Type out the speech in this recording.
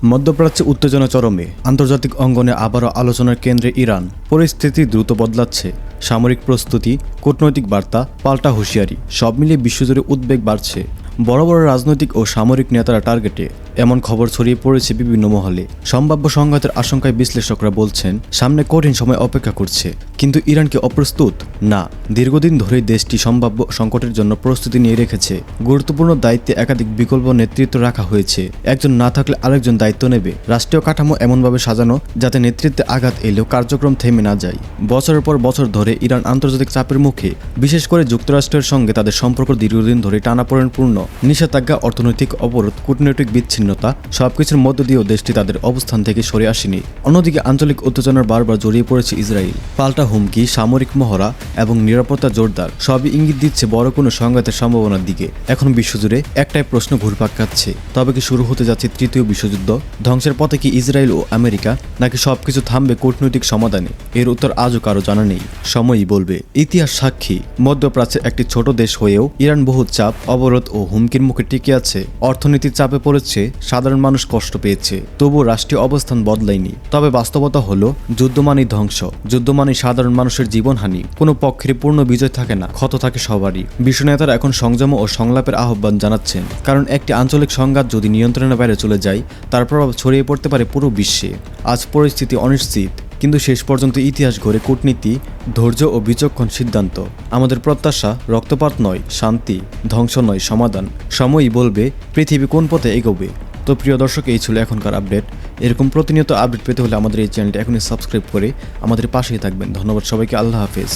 মধ্যপ্রাচ্যে উত্তেজনা চরমে, আন্তর্জাতিক অঙ্গনে আবারও আলোচনার কেন্দ্রে ইরান। পরিস্থিতি দ্রুত বদলাচ্ছে, সামরিক প্রস্তুতি, কূটনৈতিক বার্তা, পাল্টা হুঁশিয়ারি, সব মিলিয়ে বিশ্বজুড়ে উদ্বেগ বাড়ছে। বড় বড় রাজনৈতিক ও সামরিক নেতারা টার্গেটে, এমন খবর ছড়িয়ে পড়েছে বিভিন্ন মহলে। সম্ভাব্য সংঘাতের আশঙ্কায় বিশ্লেষকরা বলছেন সামনে কঠিন সময় অপেক্ষা করছে। কিন্তু ইরান কি অপ্রস্তুত? না, দীর্ঘদিন ধরেই দেশটি সম্ভাব্য সংকটের জন্য প্রস্তুতি নিয়ে রেখেছে। গুরুত্বপূর্ণ দায়িত্বে একাধিক বিকল্প নেতৃত্ব রাখা হয়েছে। একজন না থাকলে আরেকজন দায়িত্ব নেবে। রাষ্ট্রীয় কাঠামো এমনভাবে সাজানো যাতে নেতৃত্বে আঘাত এলেও কার্যক্রম থেমে না যায়। বছরের পর বছর ধরে ইরান আন্তর্জাতিক চাপের মুখে, বিশেষ করে যুক্তরাষ্ট্রের সঙ্গে তাদের সম্পর্ক দীর্ঘদিন ধরে টানাপোড়েনপূর্ণ। নিষেধাজ্ঞা, অর্থনৈতিক অবরোধ, কূটনৈতিক বিচ্ছিন্নতা, সবকিছুর মধ্য দিয়েও দেশটি তাদের অবস্থান থেকে সরে আসেনি। অন্যদিকে আঞ্চলিক উত্তেজনার বারবার জড়িয়ে পড়েছে ইসরায়েল। পাল্টা হুমকি, সামরিক মহড়া এবং নিরাপত্তা জোরদার, সবই ইঙ্গিত দিচ্ছে বড় কোনো সংঘাতের সম্ভাবনার দিকে। এখন বিশ্বজুড়ে একটাই প্রশ্ন ঘুরপাক খাচ্ছে, তবে কি শুরু হতে যাচ্ছে তৃতীয় বিশ্বযুদ্ধ? ধ্বংসের পথে কি ইসরায়েল ও আমেরিকা, নাকি সবকিছু থামবে কূটনৈতিক সমাধানে? এর উত্তর আজও কারো জানা নেই, সময়ই বলবে। ইতিহাস সাক্ষী, মধ্যপ্রাচ্যের একটি ছোট দেশ হয়েও ইরান বহু চাপ, অবরোধ ও হুমকির মুখে টিকে আছে। অর্থনীতির চাপে পড়েছে, সাধারণ মানুষ কষ্ট পেয়েছে, তবুও রাষ্ট্রীয় অবস্থান বদলায়নি। তবে বাস্তবতা হলো, যুদ্ধ মানেই ধ্বংস, যুদ্ধ মানেই সাধারণ মানুষের জীবনহানি। কোনো পক্ষের পূর্ণ বিজয় থাকে না, ক্ষত থাকে সবারই। বিশ্ব নেতারা এখন সংযম ও সংলাপের আহ্বান জানাচ্ছেন, কারণ একটি আঞ্চলিক সংঘাত যদি নিয়ন্ত্রণের বাইরে চলে যায়, তার প্রভাব ছড়িয়ে পড়তে পারে পুরো বিশ্বে। আজ পরিস্থিতি অনিশ্চিত, কিন্তু শেষ পর্যন্ত ইতিহাস গড়ে কূটনীতি, ধৈর্য ও বিচক্ষণ সিদ্ধান্ত। আমাদের প্রত্যাশা রক্তপাত নয়, শান্তি; ধ্বংস নয়, সমাধান। সময়ই বলবে পৃথিবী কোন পথে এগোবে। তো প্রিয় দর্শক, এই ছিল এখনকার আপডেট। এরকম প্রতিনিয়ত আপডেট পেতে হলে আমাদের এই চ্যানেলটি এখনই সাবস্ক্রাইব করে আমাদের পাশেই থাকবেন। ধন্যবাদ সবাইকে। আল্লাহ হাফেজ।